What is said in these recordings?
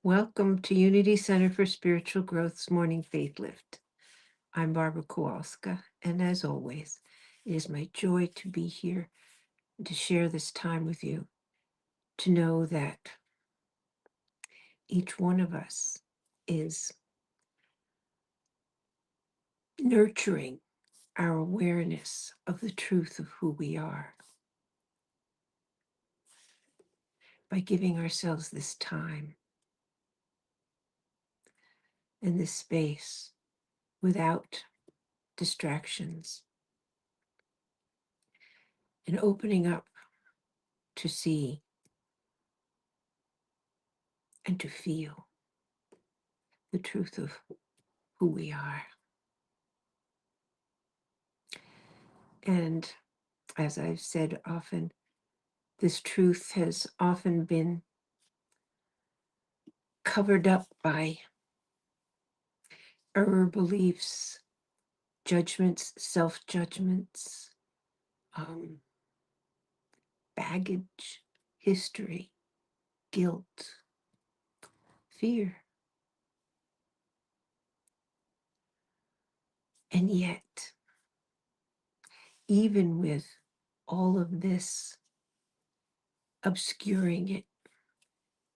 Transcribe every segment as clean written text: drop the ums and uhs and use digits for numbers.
Welcome to Unity Center for Spiritual Growth's Morning Faith Lift. I'm Barbara Kowalska, and as always, it is my joy to be here and to share this time with you, to know that each one of us is nurturing our awareness of the truth of who we are by giving ourselves this time and this space without distractions and opening up to see and to feel the truth of who we are. And as I've said often, this truth has often been covered up by error beliefs, judgments, self-judgments, baggage, history, guilt, fear. And yet, even with all of this obscuring it,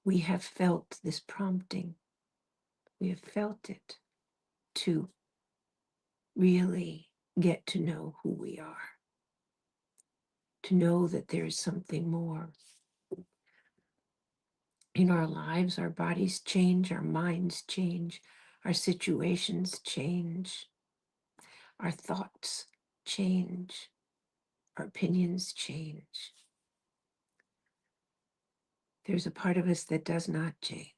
we have felt this prompting. We have felt it to really get to know who we are, to know that there is something more. In our lives, our bodies change, our minds change, our situations change, our thoughts change, our opinions change. There's a part of us that does not change,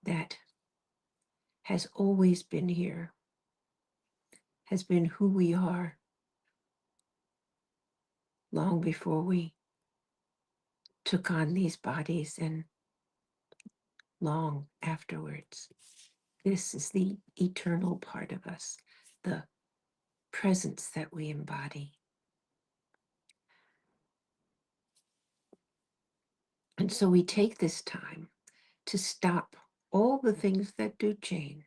that has always been here, has been who we are long before we took on these bodies and long afterwards. This is the eternal part of us, the presence that we embody. And so we take this time to stop all the things that do change.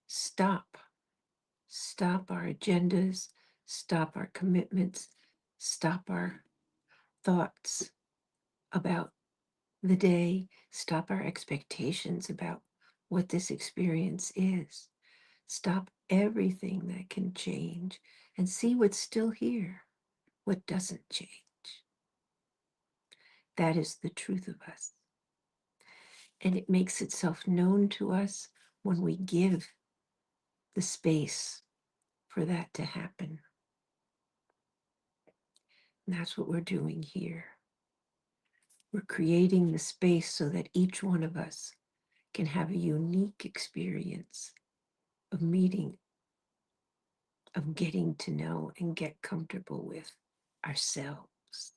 Stop our agendas, stop our commitments, stop our thoughts about the day, stop our expectations about what this experience is. Stop everything that can change and see what's still here, what doesn't change. That is the truth of us. And it makes itself known to us when we give the space for that to happen. And that's what we're doing here. We're creating the space so that each one of us can have a unique experience of meeting, of getting to know and get comfortable with ourselves,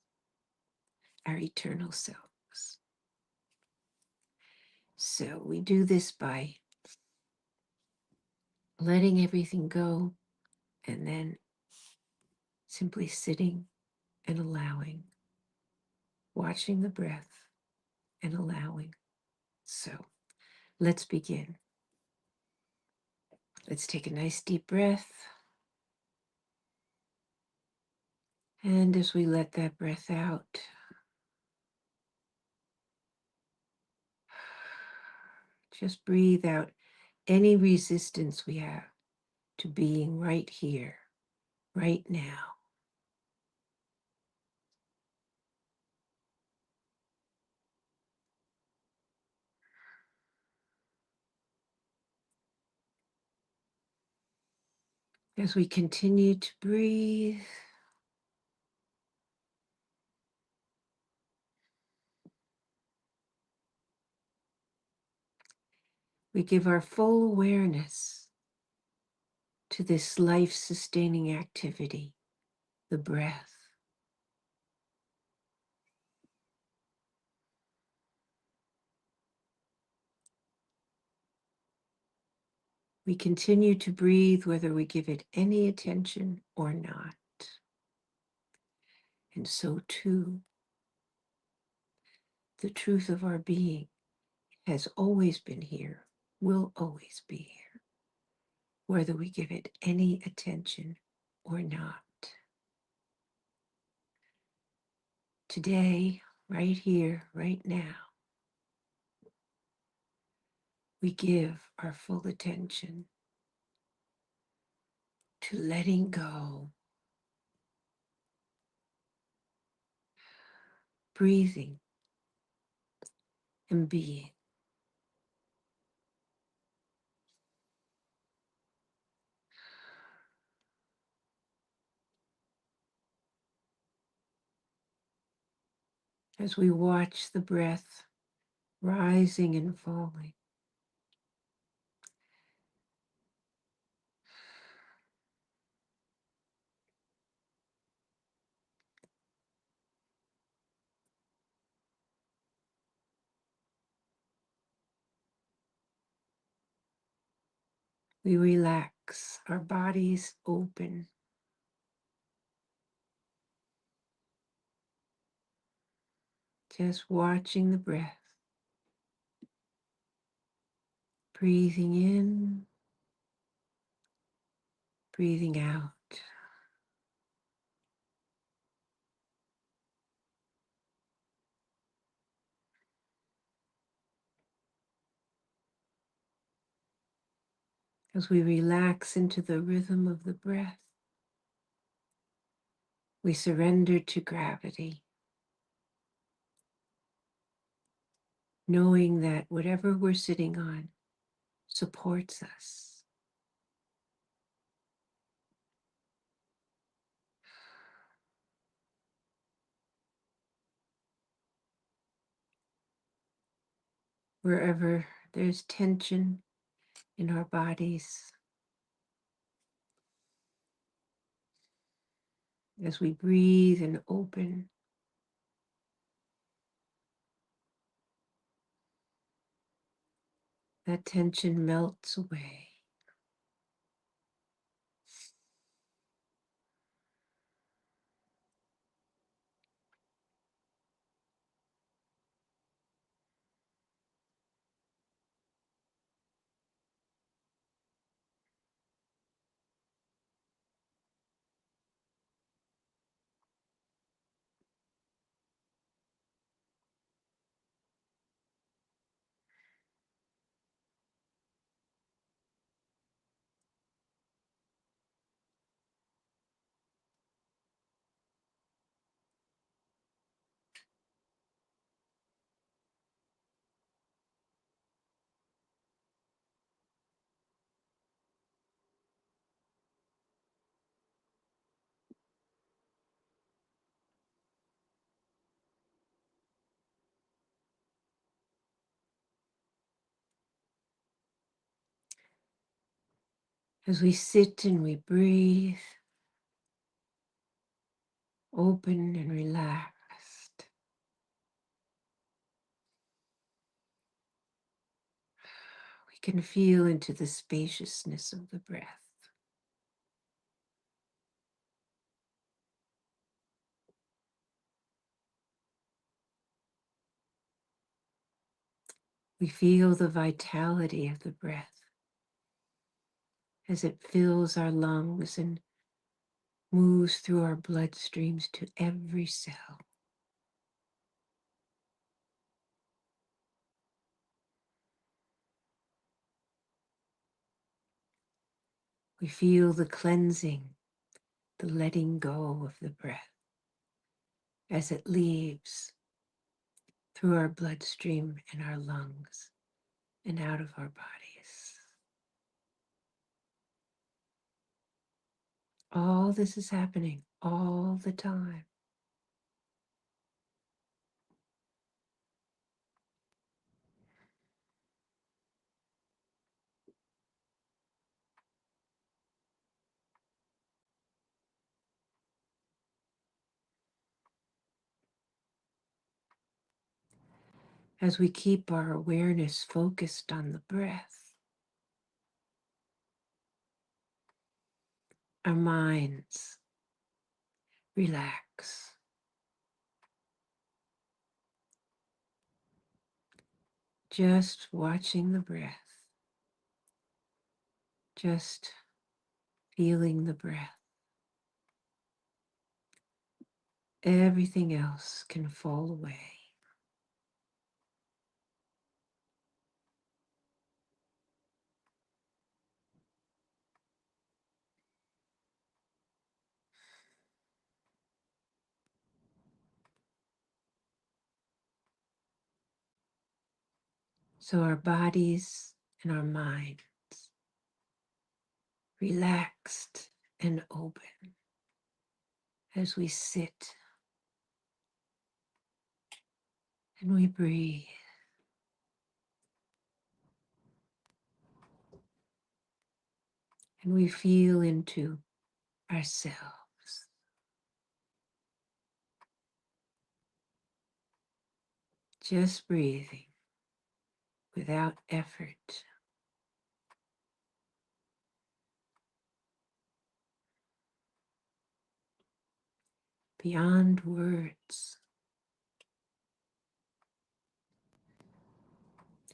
our eternal selves. So we do this by letting everything go and then simply sitting and allowing, watching the breath and allowing. So let's begin. Let's take a nice deep breath. And as we let that breath out, just breathe out any resistance we have to being right here, right now. As we continue to breathe, we give our full awareness to this life-sustaining activity, the breath. We continue to breathe whether we give it any attention or not. And so too, the truth of our being has always been here, will always be here, whether we give it any attention or not. Today, right here, right now, we give our full attention to letting go, breathing, and being. As we watch the breath rising and falling, we relax, our bodies open, just watching the breath, breathing in, breathing out. As we relax into the rhythm of the breath, we surrender to gravity, knowing that whatever we're sitting on supports us. Wherever there's tension in our bodies, as we breathe and open, that tension melts away. As we sit and we breathe, open and relaxed, we can feel into the spaciousness of the breath. We feel the vitality of the breath as it fills our lungs and moves through our bloodstreams to every cell. We feel the cleansing, the letting go of the breath as it leaves through our bloodstream and our lungs and out of our bodies. All this is happening all the time. As we keep our awareness focused on the breath, our minds relax. just watching the breath, just feeling the breath. Everything else can fall away. So our bodies and our minds relaxed and open as we sit and we breathe. And we feel into ourselves. Just breathing without effort. Beyond words.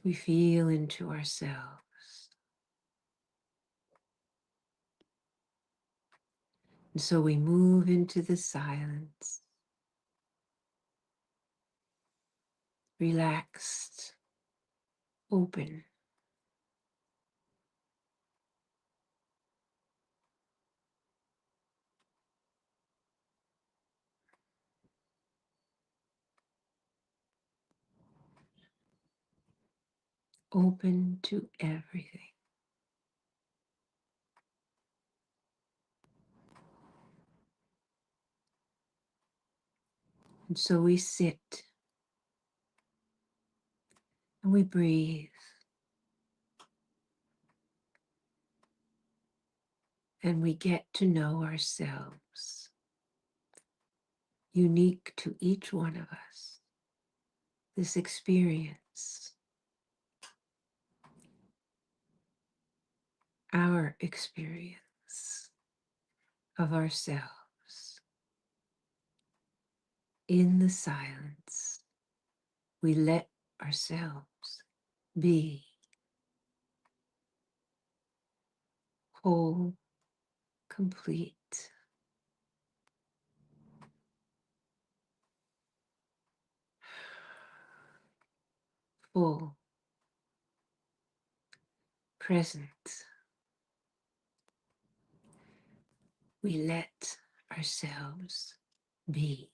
We feel into ourselves. And so we move into the silence, relaxed, open. Open to everything. And so we sit and we breathe and we get to know ourselves, unique to each one of us. This experience, our experience of ourselves in the silence, we let ourselves be whole, complete, full, present. We let ourselves be.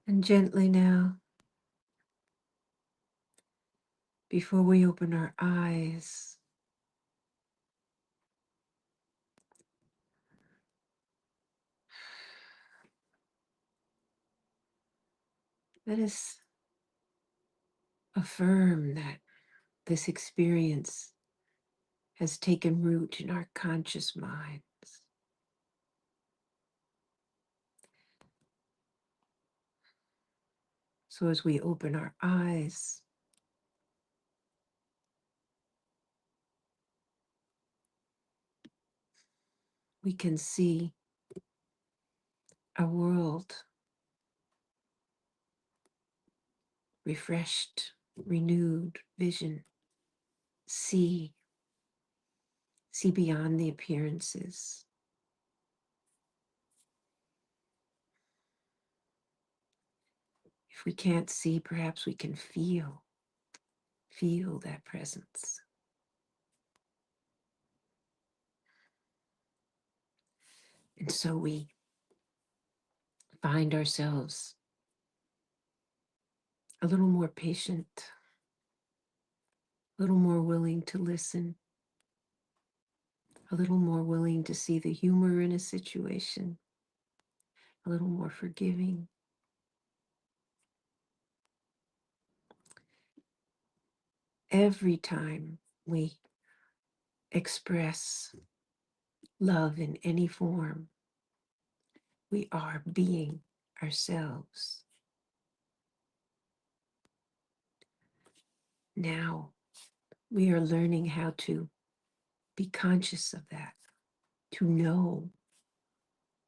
And gently now, before we open our eyes, let us affirm that this experience has taken root in our conscious minds. So as we open our eyes, we can see a world refreshed, renewed vision. See beyond the appearances. If we can't see, perhaps we can feel that presence. And so we find ourselves a little more patient, a little more willing to listen, a little more willing to see the humor in a situation, a little more forgiving. Every time we express love in any form, we are being ourselves. Now we are learning how to be conscious of that, to know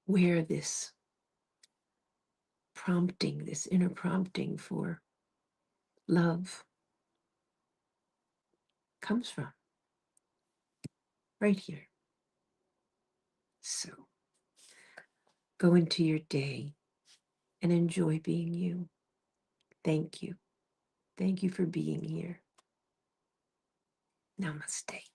where this prompting, this inner prompting for love comes from, right here. So go into your day and enjoy being you. Thank you. Thank you for being here. Namaste.